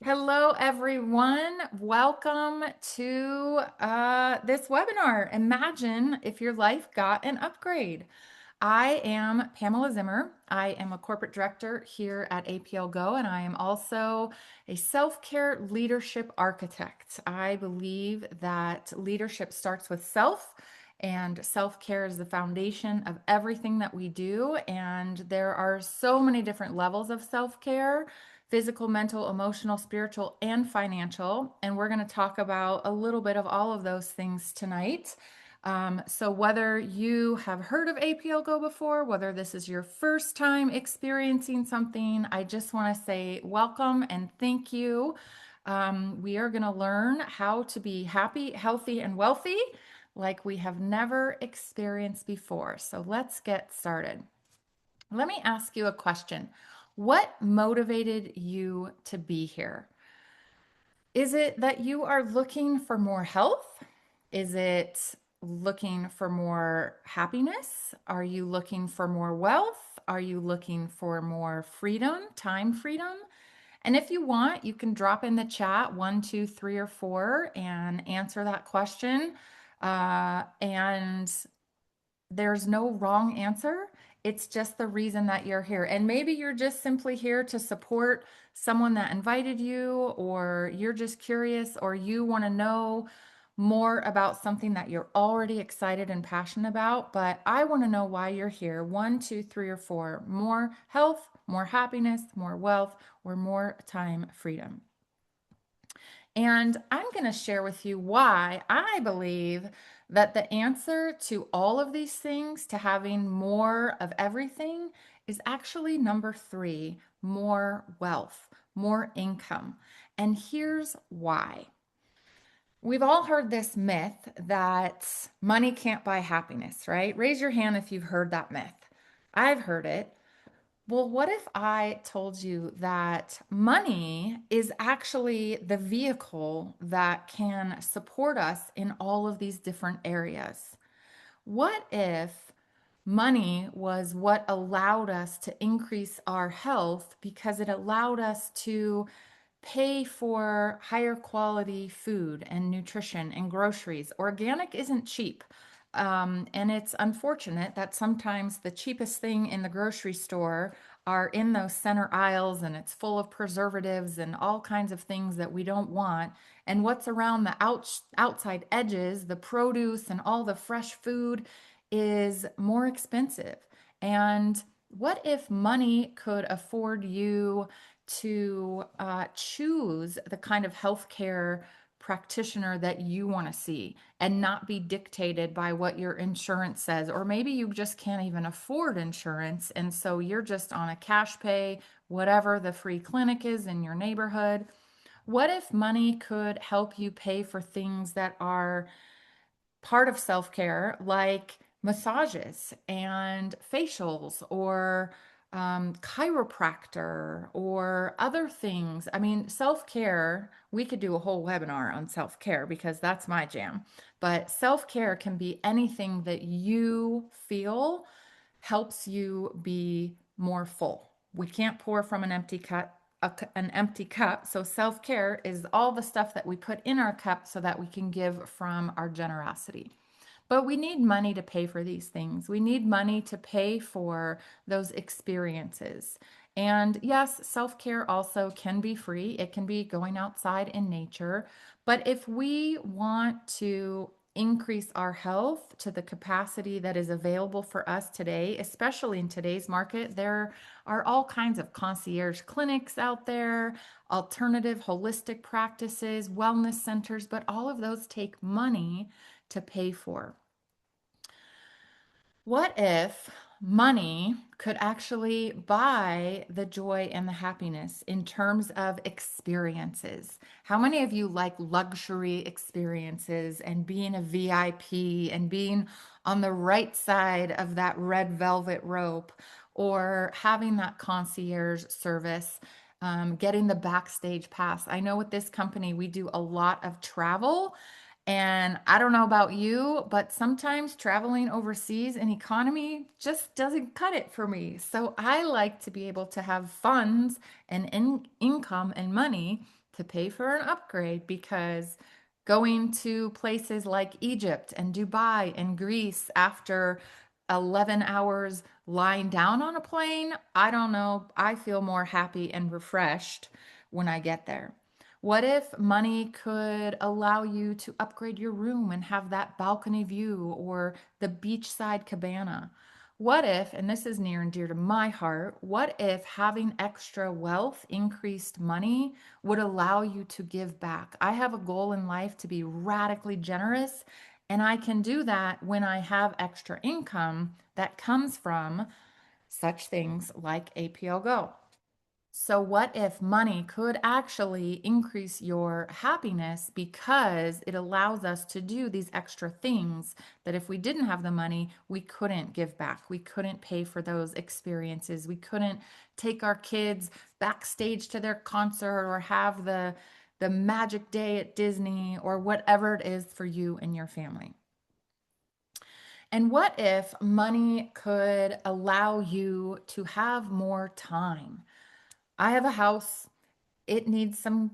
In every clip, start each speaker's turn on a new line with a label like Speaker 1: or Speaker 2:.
Speaker 1: Hello, everyone. Welcome to this webinar. Imagine if your life got an upgrade. I am Pamela Zimmer. I am a corporate director here at APLGO, and I am also a self-care leadership architect. I believe that leadership starts with self, and self-care is the foundation of everything that we do. And there are so many different levels of self-care: physical, mental, emotional, spiritual, and financial. And we're going to talk about a little bit of all of those things tonight. So whether you have heard of APLGO before, whether this is your first time experiencing something, I just want to say welcome and thank you. We are going to learn how to be happy, healthy, and wealthy like we have never experienced before. So let's get started. Let me ask you a question. What motivated you to be here? Is it that you are looking for more health? Is it looking for more happiness? Are you looking for more wealth? Are you looking for more freedom, time freedom? And if you want, you can drop in the chat one, two, three, or four and answer that question. And there's no wrong answer. It's just the reason that you're here. And maybe you're just simply here to support someone that invited you, or you're just curious, or you want to know more about something that you're already excited and passionate about. But I want to know why you're here. One, two, three, or four. More health, more happiness, more wealth, or more time freedom. And I'm going to share with you why I believe that the answer to all of these things, to having more of everything, is actually number three: more wealth, more income. And here's why. We've all heard this myth that money can't buy happiness, right? Raise your hand if you've heard that myth. I've heard it. Well, what if I told you that money is actually the vehicle that can support us in all of these different areas? What if money was what allowed us to increase our health because it allowed us to pay for higher quality food and nutrition and groceries? Organic isn't cheap. And it's unfortunate that sometimes the cheapest thing in the grocery store are in those center aisles, and it's full of preservatives and all kinds of things that we don't want. And what's around the outside edges, the produce and all the fresh food, is more expensive. And what if money could afford you to choose the kind of healthcare practitioner that you want to see and not be dictated by what your insurance says? Or maybe you just can't even afford insurance, and so you're just on a cash pay, whatever the free clinic is in your neighborhood. What if money could help you pay for things that are part of self-care, like massages and facials, or chiropractor, or other things? I mean, self-care, we could do a whole webinar on self-care because that's my jam. But self-care can be anything that you feel helps you be more full. We can't pour from an empty cup. An empty cup. So self care is all the stuff that we put in our cup so that we can give from our generosity. But we need money to pay for these things. We need money to pay for those experiences. And yes, self care also can be free. It can be going outside in nature. But if we want to increase our health to the capacity that is available for us today, especially in today's market, there are all kinds of concierge clinics out there, alternative holistic practices, wellness centers, but all of those take money to pay for. What if money could actually buy the joy and the happiness in terms of experiences? How many of you like luxury experiences and being a VIP and being on the right side of that red velvet rope, or having that concierge service, getting the backstage pass? I know with this company, we do a lot of travel. And I don't know about you, but sometimes traveling overseas in economy just doesn't cut it for me. So I like to be able to have funds and income and money to pay for an upgrade because going to places like Egypt and Dubai and Greece after 11 hours lying down on a plane, I don't know, I feel more happy and refreshed when I get there. What if money could allow you to upgrade your room and have that balcony view or the beachside cabana? What if, and this is near and dear to my heart, what if having extra wealth, increased money, would allow you to give back? I have a goal in life to be radically generous, and I can do that when I have extra income that comes from such things like APLGO. So, what if money could actually increase your happiness because it allows us to do these extra things that if we didn't have the money, we couldn't give back? We couldn't pay for those experiences. We couldn't take our kids backstage to their concert or have the magic day at Disney or whatever it is for you and your family. And what if money could allow you to have more time? I have a house. It needs some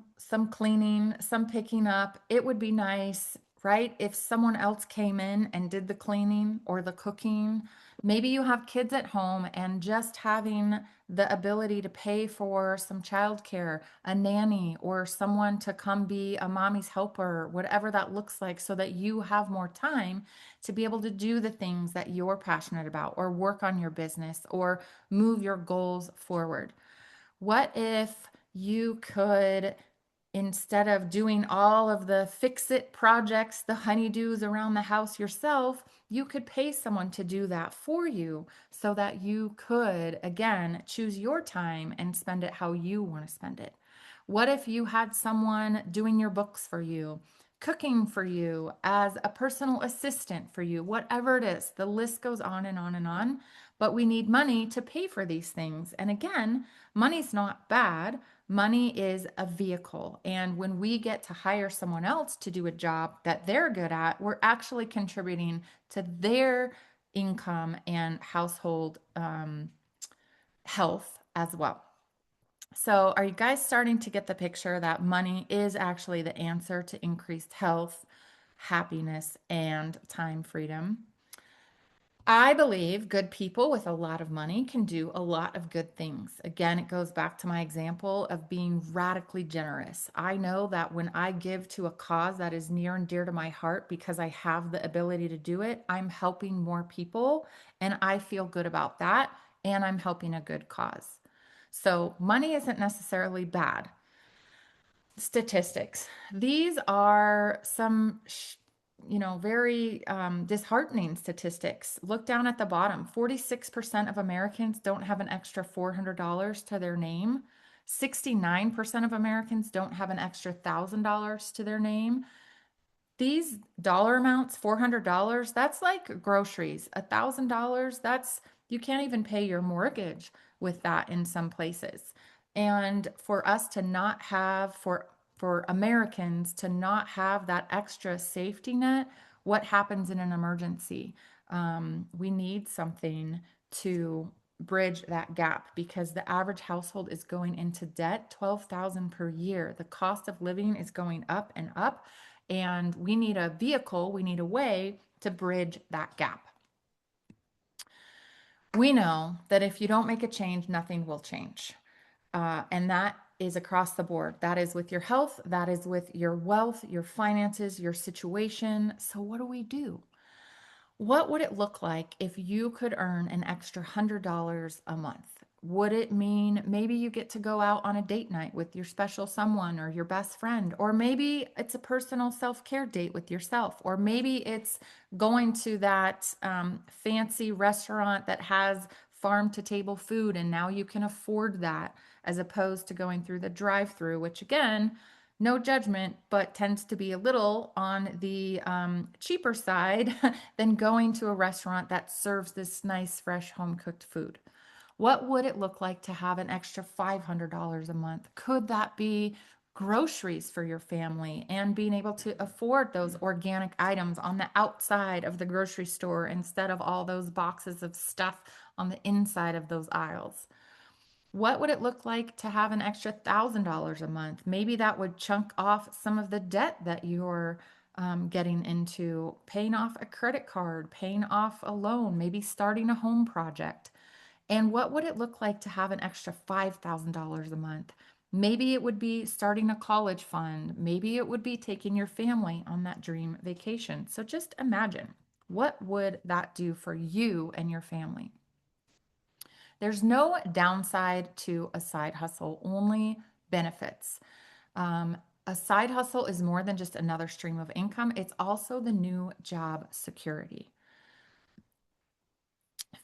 Speaker 1: cleaning, some picking up. It would be nice, right, if someone else came in and did the cleaning or the cooking. Maybe you have kids at home and just having the ability to pay for some childcare, a nanny, or someone to come be a mommy's helper, whatever that looks like, so that you have more time to be able to do the things that you're passionate about, or work on your business, or move your goals forward. What if you could, instead of doing all of the fix it projects, the honeydews around the house yourself, you could pay someone to do that for you so that you could, again, choose your time and spend it how you want to spend it? What if you had someone doing your books for you, cooking for you, as a personal assistant for you, whatever it is? The list goes on and on and on. But we need money to pay for these things. And again, money's not bad. Money is a vehicle. And when we get to hire someone else to do a job that they're good at, we're actually contributing to their income and household health as well. So, are you guys starting to get the picture that money is actually the answer to increased health, happiness, and time freedom? I believe good people with a lot of money can do a lot of good things. Again, it goes back to my example of being radically generous. I know that when I give to a cause that is near and dear to my heart because I have the ability to do it, I'm helping more people and I feel good about that, and I'm helping a good cause. So, money isn't necessarily bad. Statistics. These are some, very disheartening statistics. Look down at the bottom. 46% of Americans don't have an extra $400 to their name. 69% of Americans don't have an extra $1,000 to their name. These dollar amounts, $400, that's like groceries. $1,000, that's, you can't even pay your mortgage with that in some places. And for us to not have, for Americans to not have that extra safety net, what happens in an emergency? We need something to bridge that gap because the average household is going into debt, 12,000 per year. The cost of living is going up and up, and we need a vehicle, we need a way to bridge that gap. We know that if you don't make a change, nothing will change. And that is across the board. That is with your health, that is with your wealth, your finances, your situation. So, what do we do? What would it look like if you could earn an extra $100 a month? Would it mean maybe you get to go out on a date night with your special someone or your best friend? Or maybe it's a personal self care date with yourself. Or maybe it's going to that fancy restaurant that has farm to table food and now you can afford that as opposed to going through the drive through, which again, no judgment, but tends to be a little on the cheaper side than going to a restaurant that serves this nice, fresh, home cooked food. What would it look like to have an extra $500 a month? Could that be groceries for your family and being able to afford those organic items on the outside of the grocery store instead of all those boxes of stuff on the inside of those aisles? What would it look like to have an extra $1,000 a month? Maybe that would chunk off some of the debt that you're getting into, paying off a credit card, paying off a loan, maybe starting a home project. And what would it look like to have an extra $5,000 a month? Maybe it would be starting a college fund. Maybe it would be taking your family on that dream vacation. So just imagine, what would that do for you and your family? There's no downside to a side hustle, only benefits. Um, a side hustle is more than just another stream of income, it's also the new job security.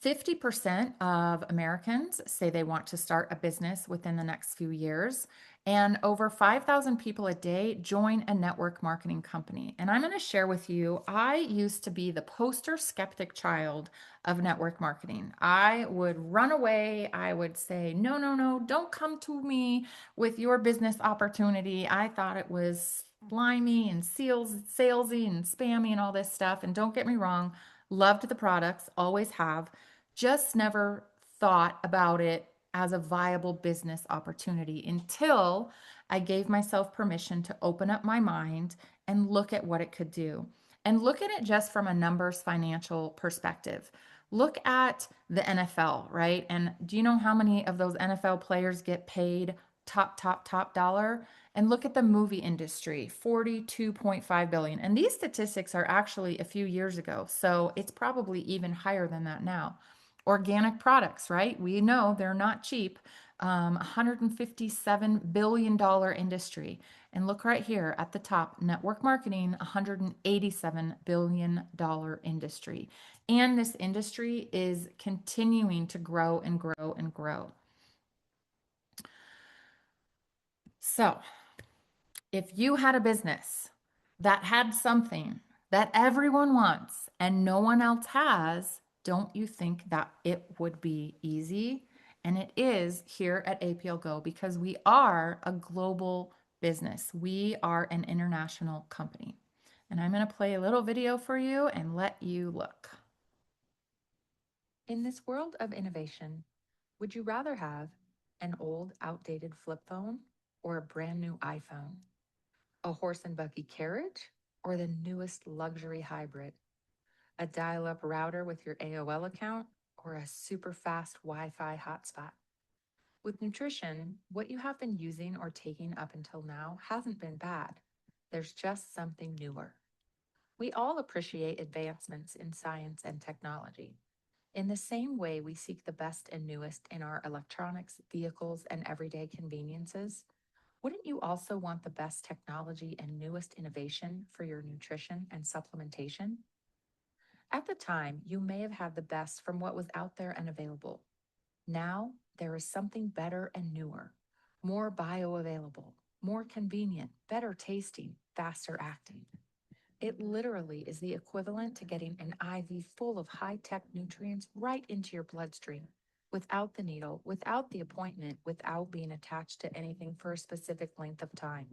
Speaker 1: 50% of Americans say they want to start a business within the next few years, and over 5,000 people a day join a network marketing company. And I'm going to share with you, I used to be the poster skeptic child of network marketing. I would run away. I would say, no, no, no, don't come to me with your business opportunity. I thought it was slimy and salesy and spammy and all this stuff. And don't get me wrong, loved the products, always have, just never thought about it as a viable business opportunity until I gave myself permission to open up my mind and look at what it could do. And look at it just from a numbers financial perspective. Look at the NFL, right? And do you know how many of those NFL players get paid top dollar? And look at the movie industry, 42.5 billion. And these statistics are actually a few years ago, so it's probably even higher than that now. Organic products, right? We know they're not cheap. $157 billion industry. And look right here at the top, network marketing, $187 billion industry. And this industry is continuing to grow and grow and grow. So, if you had a business that had something that everyone wants and no one else has, don't you think that it would be easy? And it is here at APLGO because we are a global business. We are an international company. And I'm going to play a little video for you and let you look. In this world of innovation, would you rather have an old, outdated flip phone or a brand new iPhone? A horse and buggy carriage, or the newest luxury hybrid? A dial up router with your AOL account, or a super fast Wi Fi hotspot? With nutrition, what you have been using or taking up until now hasn't been bad. There's just something newer. We all appreciate advancements in science and technology. In the same way we seek the best and newest in our electronics, vehicles, and everyday conveniences, wouldn't you also want the best technology and newest innovation for your nutrition and supplementation? At the time, you may have had the best from what was out there and available. Now, there is something better and newer, more bioavailable, more convenient, better tasting, faster acting. It literally is the equivalent to getting an IV full of high-tech nutrients right into your bloodstream, without the needle, without the appointment, without being attached to anything for a specific length of time.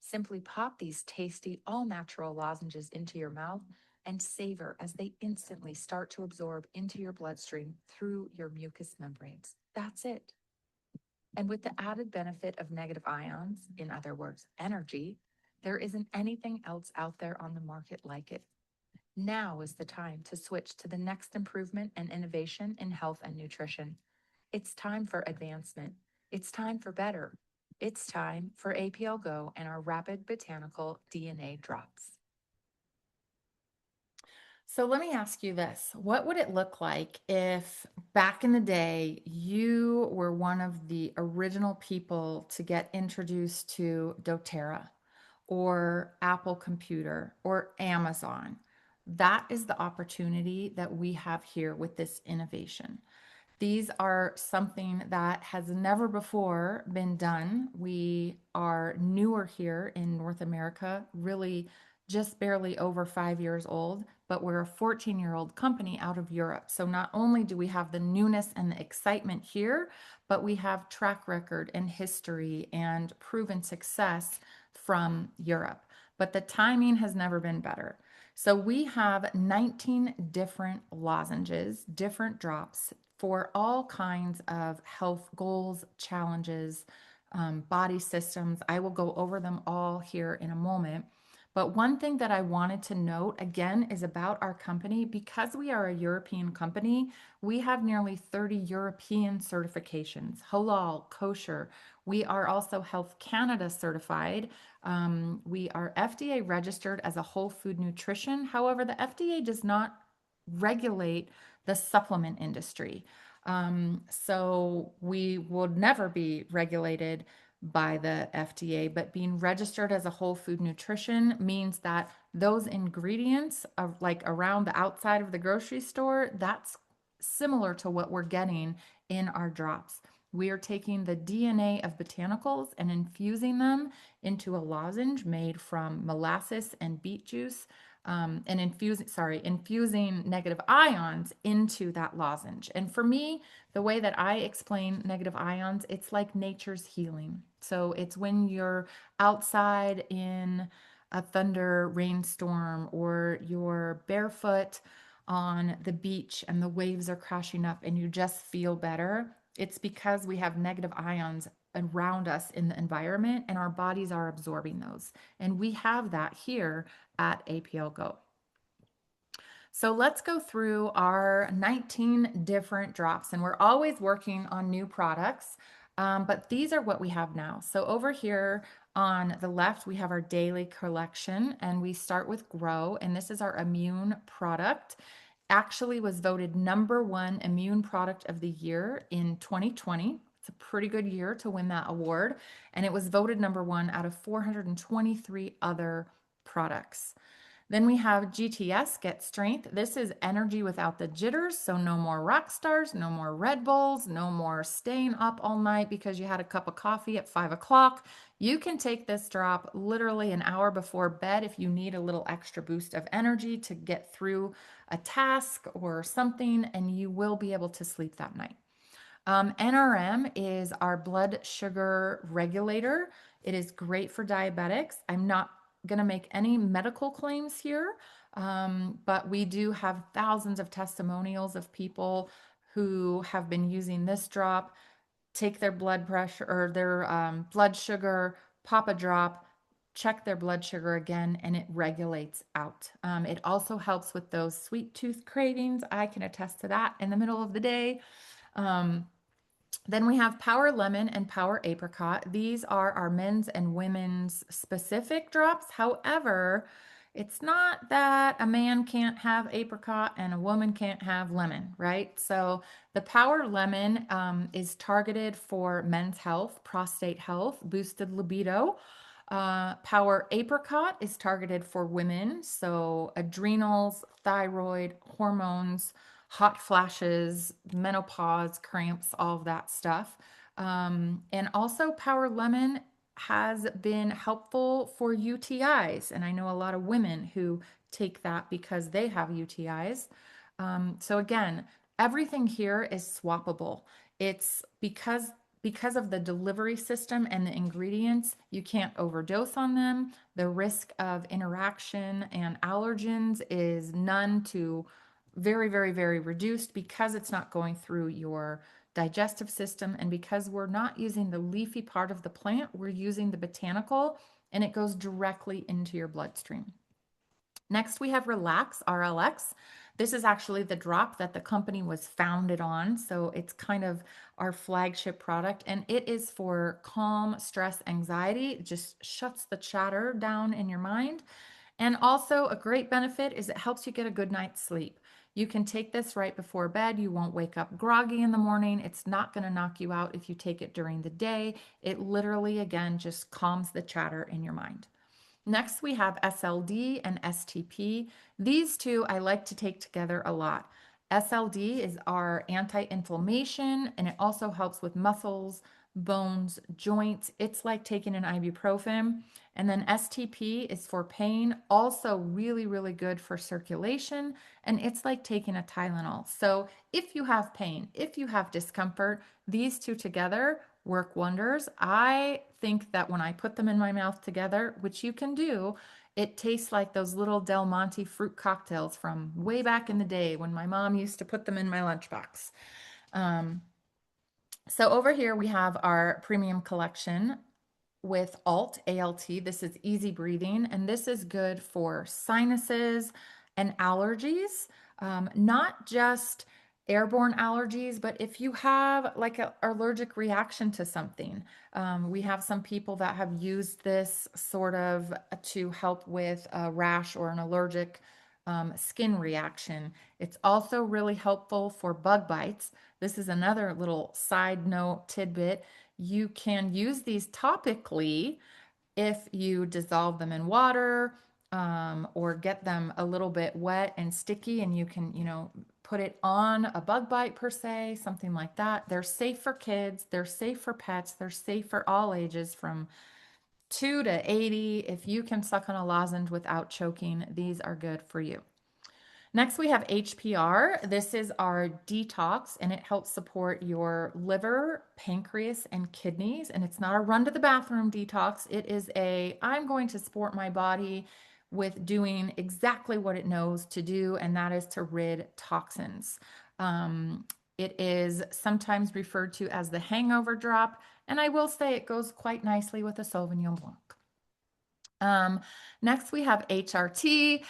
Speaker 1: Simply pop these tasty, all-natural lozenges into your mouth and savor as they instantly start to absorb into your bloodstream through your mucous membranes. That's it. And with the added benefit of negative ions, in other words, energy, there isn't anything else out there on the market like it. Now is the time to switch to the next improvement and innovation in health and nutrition. It's time for advancement. It's time for better. It's time for APLGO and our rapid botanical DNA drops. So let me ask you this. What would it look like if back in the day you were one of the original people to get introduced to doTERRA or Apple Computer or Amazon? That is the opportunity that we have here with this innovation. These are something that has never before been done. We are newer here in North America, really just barely over 5 years old, but we're a 14-year-old company out of Europe. So not only do we have the newness and the excitement here, but we have track record and history and proven success from Europe. But the timing has never been better. So we have 19 different lozenges, different drops, for all kinds of health goals, challenges, body systems. I will go over them all here in a moment. But one thing that I wanted to note again is about our company. Because we are a European company, we have nearly 30 European certifications, halal, kosher. We are also Health Canada certified. We are FDA registered as a whole food nutrition. However, the FDA does not regulate the supplement industry. So we would never be regulated by the FDA, but being registered as a whole food nutrition means that those ingredients are like around the outside of the grocery store, that's similar to what we're getting in our drops. We are taking the DNA of botanicals and infusing them into a lozenge made from molasses and beet juice, and infusing negative ions into that lozenge. And for me, the way that I explain negative ions, it's like nature's healing. So it's when you're outside in a thunder rainstorm or you're barefoot on the beach and the waves are crashing up and you just feel better. It's because we have negative ions around us in the environment and our bodies are absorbing those. And we have that here at APLGO. So let's go through our 19 different drops, and we're always working on new products, but these are what we have now. So over here on the left, we have our daily collection, and we start with Grow, and this is our immune product. Actually was voted #1 immune product of the year in 2020. It's a pretty good year to win that award, and it was voted #1 out of 423 other products. Then we have GTS, Get Strength. This is energy without the jitters. So no more rock stars, no more Red Bulls, no more staying up all night because you had a cup of coffee at 5 o'clock. You can take this drop literally an hour before bed if you need a little extra boost of energy to get through a task or something, and you will be able to sleep that night. NRM is our blood sugar regulator. It is great for diabetics. I'm not going to make any medical claims here, but we do have thousands of testimonials of people who have been using this drop, take their blood pressure or their blood sugar, pop a drop, check their blood sugar again, and it regulates out. It also helps with those sweet tooth cravings. I can attest to that in the middle of the day. Then we have Power Lemon and Power Apricot. These are our men's and women's specific drops. However, it's not that a man can't have apricot and a woman can't have lemon, right? So the Power Lemon is targeted for men's health, prostate health, boosted libido. Power Apricot is targeted for women, so adrenals, thyroid, hormones, hot flashes, menopause, cramps, all of that stuff. And also, Power Lemon has been helpful for UTIs. And I know a lot of women who take that because they have UTIs. So again, everything here is swappable. It's because of the delivery system and the ingredients, you can't overdose on them. The risk of interaction and allergens is none to very, very, very reduced because it's not going through your digestive system. And because we're not using the leafy part of the plant, we're using the botanical, and it goes directly into your bloodstream. Next, we have Relax, RLX. This is actually the drop that the company was founded on. So it's kind of our flagship product, and it is for calm, stress, anxiety. It just shuts the chatter down in your mind. And also, a great benefit is it helps you get a good night's sleep. You can take this right before bed. You won't wake up groggy in the morning. It's not going to knock you out if you take it during the day. It literally, again, just calms the chatter in your mind. Next, we have SLD and STP. These two I like to take together a lot. SLD is our anti-inflammation, and it also helps with muscles, bones, joints. It's like taking an ibuprofen. And then STP is for pain, also really, really good for circulation. And it's like taking a Tylenol. So if you have pain, if you have discomfort, these two together work wonders. I think that when I put them in my mouth together, which you can do, it tastes like those little Del Monte fruit cocktails from way back in the day when my mom used to put them in my lunchbox. Um, so over here we have our premium collection with ALT. This is easy breathing, and this is good for sinuses and allergies, not just airborne allergies, but if you have like an allergic reaction to something. We have some people that have used this sort of to help with a rash or an allergic skin reaction. It's also really helpful for bug bites. This is another little side note tidbit. You can use these topically if you dissolve them in water, or get them a little bit wet and sticky, and you can, put it on a bug bite per se, something like that. They're safe for kids, they're safe for pets, they're safe for all ages from 2 to 80. If you can suck on a lozenge without choking, these are good for you. Next, we have HPR. This is our detox, and it helps support your liver, pancreas, and kidneys. And it's not a run to the bathroom detox. It is I'm going to support my body with doing exactly what it knows to do, and that is to rid toxins. It is sometimes referred to as the hangover drop, and I will say it goes quite nicely with a Sauvignon Blanc. Um, Next, we have HRT.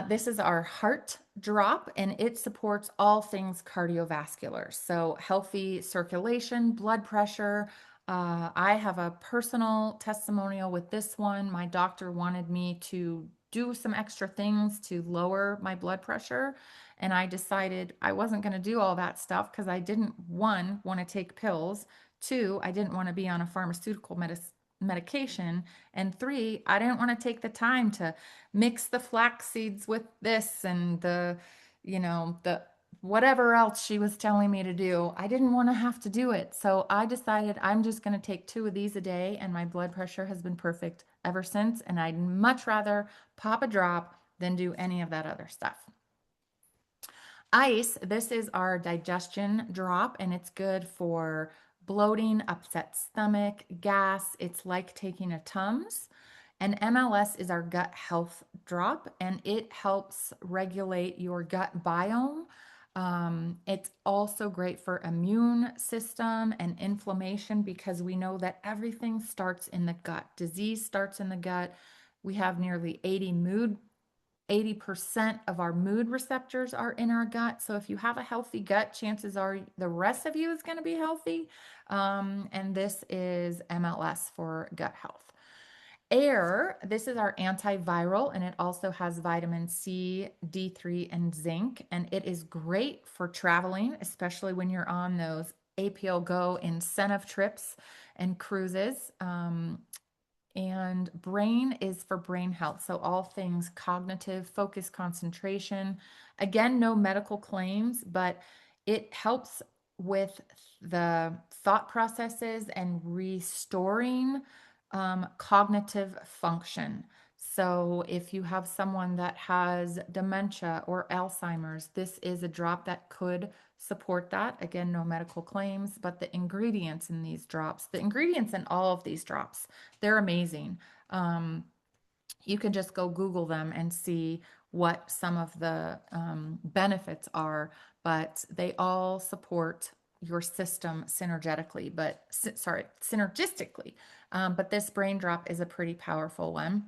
Speaker 1: This is our heart drop, and it supports all things cardiovascular. So, healthy circulation, blood pressure. I have a personal testimonial with this one. My doctor wanted me to do some extra things to lower my blood pressure. And I decided I wasn't going to do all that stuff because I didn't, one, want to take pills. Two, I didn't want to be on a pharmaceutical medication. And three, I didn't want to take the time to mix the flax seeds with this and the whatever else she was telling me to do. I didn't want to have to do it. So I decided I'm just going to take 2 of these a day, and my blood pressure has been perfect ever since. And I'd much rather pop a drop than do any of that other stuff. Ice, this is our digestion drop, and it's good for bloating, upset stomach, gas. It's like taking a Tums. And MLS is our gut health drop, and it helps regulate your gut biome. It's also great for immune system and inflammation because we know that everything starts in the gut. Disease starts in the gut. We have nearly 80% of our mood receptors are in our gut. So if you have a healthy gut, chances are the rest of you is going to be healthy. And this is MLS for gut health. Air, this is our antiviral, and it also has vitamin C, D3, and zinc. And it is great for traveling, especially when you're on those APLGO incentive trips and cruises. And brain is for brain health. So all things cognitive, focus, concentration. Again, no medical claims, but it helps with the thought processes and restoring cognitive function. So if you have someone that has dementia or Alzheimer's, this is a drop that could support that. Again, no medical claims, but the ingredients in these drops, the ingredients in all of these drops, they're amazing. You can just go Google them and see what some of the benefits are, but they all support your system synergetically, synergistically. But this brain drop is a pretty powerful one.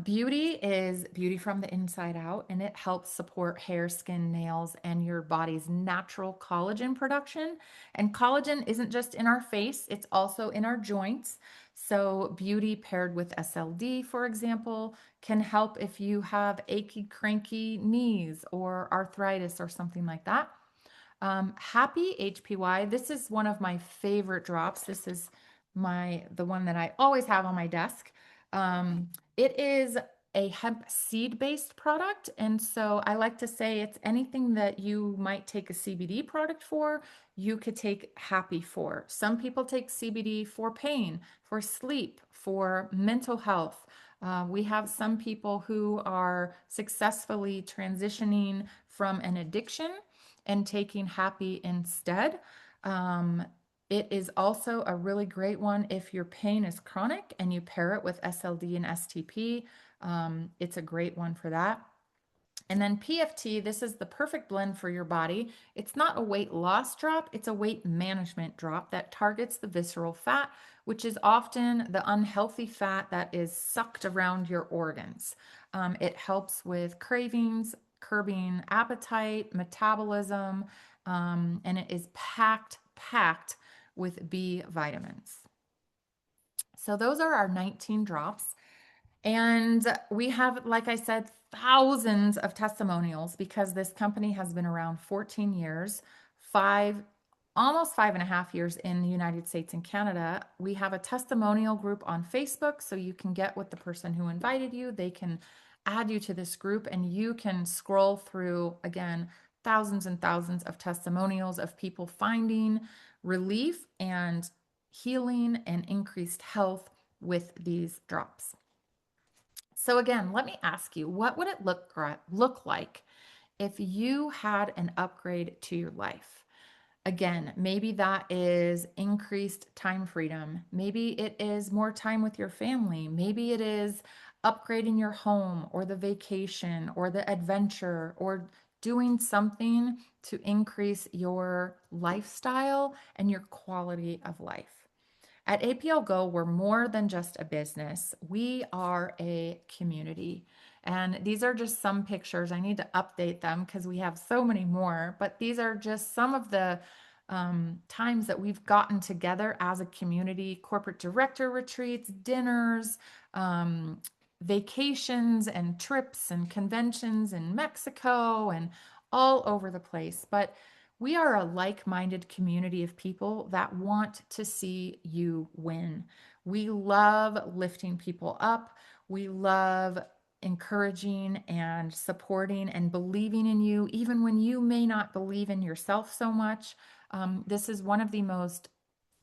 Speaker 1: Beauty is beauty from the inside out, and it helps support hair, skin, nails, and your body's natural collagen production. And collagen isn't just in our face, it's also in our joints. So, beauty paired with SLD, for example, can help if you have achy, cranky knees or arthritis or something like that. Happy HPY. This is one of my favorite drops. This is the one that I always have on my desk. It is a hemp seed-based product, and so I like to say it's anything that you might take a CBD product for, you could take Happy for. Some people take CBD for pain, for sleep, for mental health. We have some people who are successfully transitioning from an addiction and taking Happy instead. Um, it is also a really great one if your pain is chronic and you pair it with SLD and STP. It's a great one for that. And then PFT, this is the perfect blend for your body. It's not a weight loss drop, it's a weight management drop that targets the visceral fat, which is often the unhealthy fat that is sucked around your organs. It helps with cravings, curbing appetite, metabolism, and it is packed with B vitamins. So those are our 19 drops. And we have, like I said, thousands of testimonials because this company has been around 14 years, five, almost 5.5 years in the United States and Canada. We have a testimonial group on Facebook, so you can get with the person who invited you. They can add you to this group, and you can scroll through, again, thousands and thousands of testimonials of people finding relief and healing and increased health with these drops. So again, let me ask you, what would it look like if you had an upgrade to your life? Again, maybe that is increased time freedom. Maybe it is more time with your family. Maybe it is upgrading your home or the vacation or the adventure or doing something to increase your lifestyle and your quality of life. At APLGO, we're more than just a business. We are a community. And these are just some pictures. I need to update them because we have so many more, but these are just some of the times that we've gotten together as a community, corporate director retreats, dinners, vacations and trips and conventions in Mexico and all over the place. But we are a like minded community of people that want to see you win. We love lifting people up. We love encouraging and supporting and believing in you, even when you may not believe in yourself so much. This is one of the most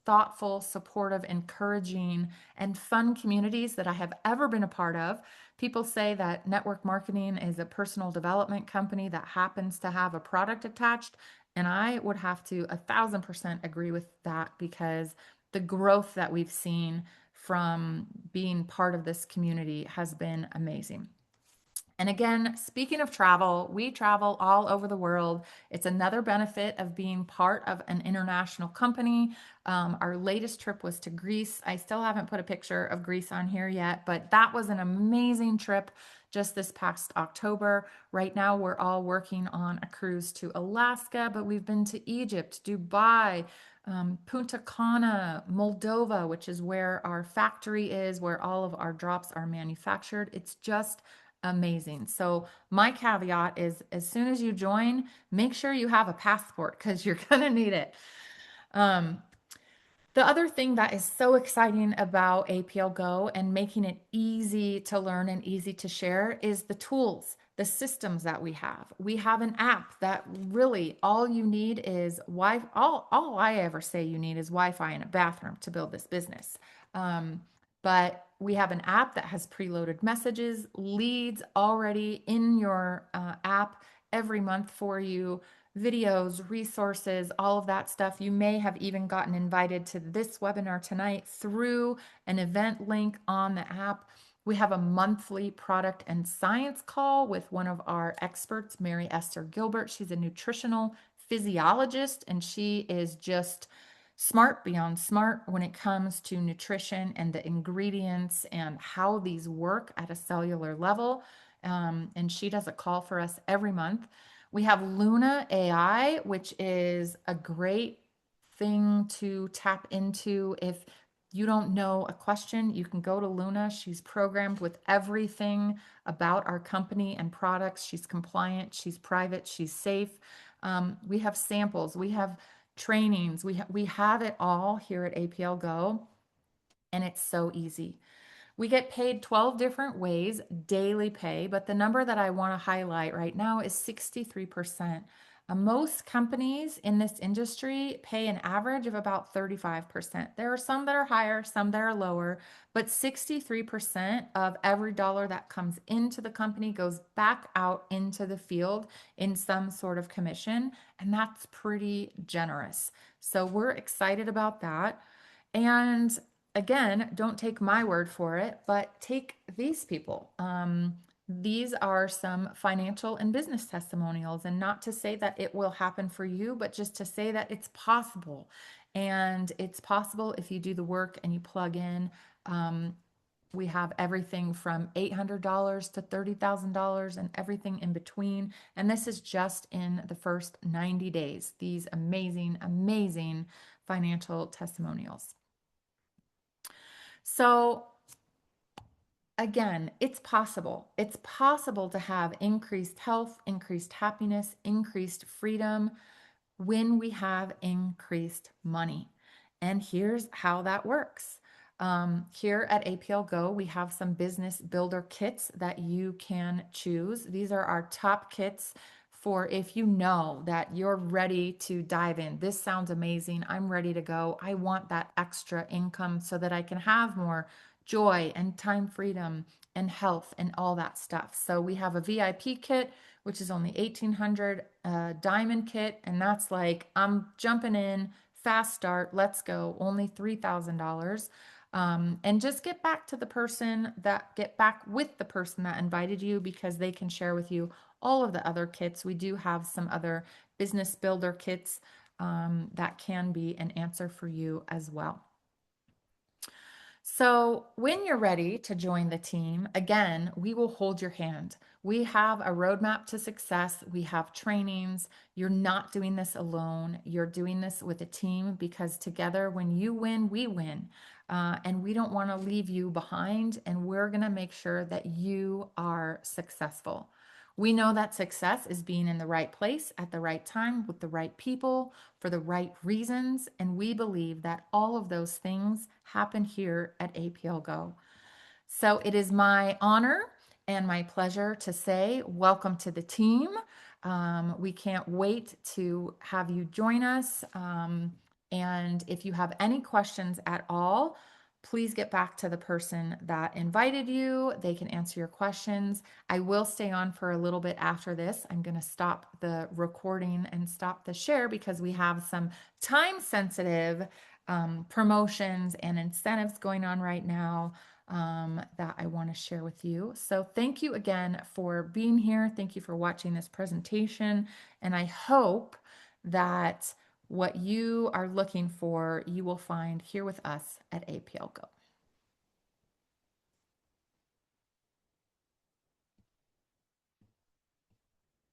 Speaker 1: thoughtful, supportive, encouraging, and fun communities that I have ever been a part of. People say that network marketing is a personal development company that happens to have a product attached. And I would have to 1,000% agree with that because the growth that we've seen from being part of this community has been amazing. And again, speaking of travel, we travel all over the world. It's another benefit of being part of an international company. Our latest trip was to Greece. I still haven't put a picture of Greece on here yet, but that was an amazing trip just this past October. Right now, we're all working on a cruise to Alaska, but we've been to Egypt, Dubai, Punta Cana, Moldova, which is where our factory is, where all of our drops are manufactured. It's just amazing. So my caveat is as soon as you join, make sure you have a passport because you're going to need it. Um, the other thing that is so exciting about APL Go and making it easy to learn and easy to share is the tools, the systems that we have. We have an app that really all you need is Wi. All I ever say you need is Wi-Fi in a bathroom to build this business. But we have an app that has preloaded messages, leads already in your app every month for you, videos, resources, all of that stuff. You may have even gotten invited to this webinar tonight through an event link on the app. We have a monthly product and science call with one of our experts, Mary Esther Gilbert. She's a nutritional physiologist, and she is just smart beyond smart when it comes to nutrition and the ingredients and how these work at a cellular level. And she does a call for us every month. We have Luna AI, which is a great thing to tap into. If you don't know a question, you can go to Luna. She's programmed with everything about our company and products. She's compliant, she's private, she's safe. We have samples, we have trainings, we have it all here at APL Go, and it's so easy. We get paid 12 different ways, daily pay, but the number that I want to highlight right now is 63%. Most companies in this industry pay an average of about 35%. There are some that are higher, some that are lower, but 63% of every dollar that comes into the company goes back out into the field in some sort of commission, and that's pretty generous. So we're excited about that. And again, don't take my word for it, but take these people. these are some financial and business testimonials, and not to say that it will happen for you, but just to say that it's possible. And it's possible if you do the work and you plug in. Um, we have everything from $800 to $30,000 and everything in between. And this is just in the first 90 days, these amazing, amazing financial testimonials. So, again, it's possible. It's possible to have increased health, increased happiness, increased freedom when we have increased money. And here's how that works. Here at APLGO, we have some business builder kits that you can choose. These are our top kits for if you know that you're ready to dive in. This sounds amazing. I'm ready to go. I want that extra income so that I can have more joy and time freedom and health and all that stuff. So we have a VIP kit, which is only 1800, diamond kit, and that's like I'm jumping in, fast start, let's go, only $3,000. And just get back to the person that get back with the person that invited you, because they can share with you all of the other kits. We do have some other business builder kits that can be an answer for you as well. So, when you're ready to join the team, again, we will hold your hand. We have a roadmap to success. We have trainings. You're not doing this alone. You're doing this with a team, because together, when you win, we win. And we don't want to leave you behind. And we're going to make sure that you are successful. We know that success is being in the right place at the right time with the right people for the right reasons. And we believe that all of those things happen here at APLGO. So it is my honor and my pleasure to say welcome to the team. We can't wait to have you join us. And if you have any questions at all, please get back to the person that invited you. They can answer your questions. I will stay on for a little bit after this. I'm going to stop the recording and stop the share because we have some time sensitive promotions and incentives going on right now that I want to share with you. So thank you again for being here. Thank you for watching this presentation. And I hope that what you are looking for, you will find here with us at APLGO.